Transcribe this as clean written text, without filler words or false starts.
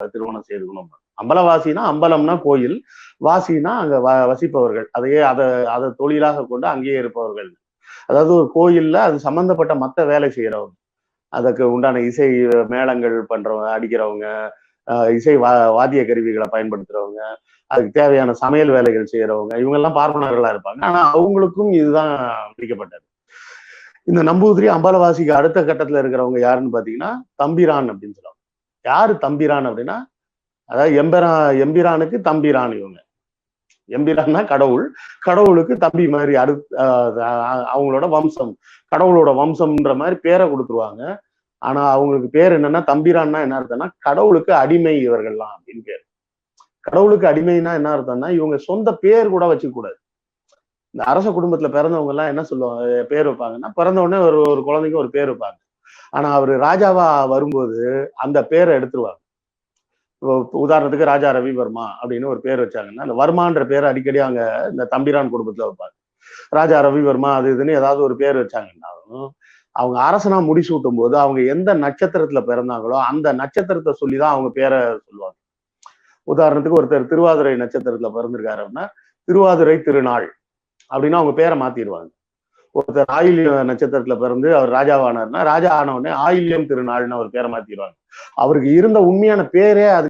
திருமணம் செய்துக்கணும். அம்பலவாசினா, அம்பலம்னா கோயில், வாசினா அங்க வசிப்பவர்கள், அதையே அதை தொழிலாக கொண்டு அங்கேயே இருப்பவர்கள். அதாவது ஒரு கோயில்ல அது சம்பந்தப்பட்ட மத்த வேலை செய்யறவங்க, அதுக்கு உண்டான இசை மேளங்கள் பண்றவங்க, அடிக்கிறவங்க, இசை வாத்திய கருவிகளை பயன்படுத்துறவங்க, அதுக்கு தேவையான சமையல் வேலைகள் செய்யறவங்க, இவங்க எல்லாம் பார்ப்பனர்களா இருப்பாங்க. ஆனா அவங்களுக்கும் இதுதான் விதிக்கப்பட்டது. இந்த நம்பூதிரி அம்பலவாசிக்கு அடுத்த கட்டத்துல இருக்கிறவங்க யாருன்னு பாத்தீங்கன்னா தம்பிரான் அப்படின்னு சொல்லுவாங்க. யாரு தம்பிரான் அப்படின்னா, அதாவது எம்பிரானுக்கு தம்பிரான் இவங்க. எம்பிரான்னா கடவுள், கடவுளுக்கு தம்பி மாதிரி அவங்களோட வம்சம், கடவுளோட வம்சம்ன்ற மாதிரி பேரை கொடுத்துருவாங்க. ஆனா அவங்களுக்கு பேர் என்னன்னா, தம்பிரான்னா என்ன அர்த்தம்னா கடவுளுக்கு அடிமை இவர்கள்லாம் அப்படின்னு பேர். கடவுளுக்கு அடிமைன்னா என்ன அர்த்தம்னா, இவங்க சொந்த பேர் கூட வச்சுக்க கூடாது. இந்த அரச குடும்பத்துல பிறந்தவங்க எல்லாம் என்ன சொல்லுவாங்க, பேர் வைப்பாங்கன்னா, பிறந்த உடனே ஒரு குழந்தைக்கு ஒரு பேர் வைப்பாங்க. ஆனா அவரு ராஜாவா வரும்போது அந்த பேரை எடுத்துருவாங்க. உதாரணத்துக்கு ராஜா ரவிவர்மா அப்படின்னு ஒரு பேர் வச்சாங்கன்னா, அந்த வர்மான்ற பேரை அடிக்கடி அங்க இந்த தம்பிரான் குடும்பத்துல வைப்பாங்க. ராஜா ரவிவர்மா அது இதுன்னு ஏதாவது ஒரு பேர் வச்சாங்கன்னாலும், அவங்க அரசனா முடிசூட்டும் போது அவங்க எந்த நட்சத்திரத்துல பிறந்தாங்களோ அந்த நட்சத்திரத்தை சொல்லிதான் அவங்க பேரை சொல்லுவாங்க. உதாரணத்துக்கு ஒருத்தர் திருவாதிரை நட்சத்திரத்துல பிறந்திருக்காரு அப்படின்னா, திருவாதிரை திருநாள் அப்படின்னா அவங்க பேரை மாத்திடுவாங்க. ஒருத்தர் ஆயில்ய நட்சத்திரத்துல பிறந்து அவர் ராஜாவானார்னா, ராஜா ஆன உடனே ஆயில்யம் திருநாள்னு அவர் பேரை மாத்திடுவாங்க. அவருக்கு இருந்த உண்மையான பேரே அது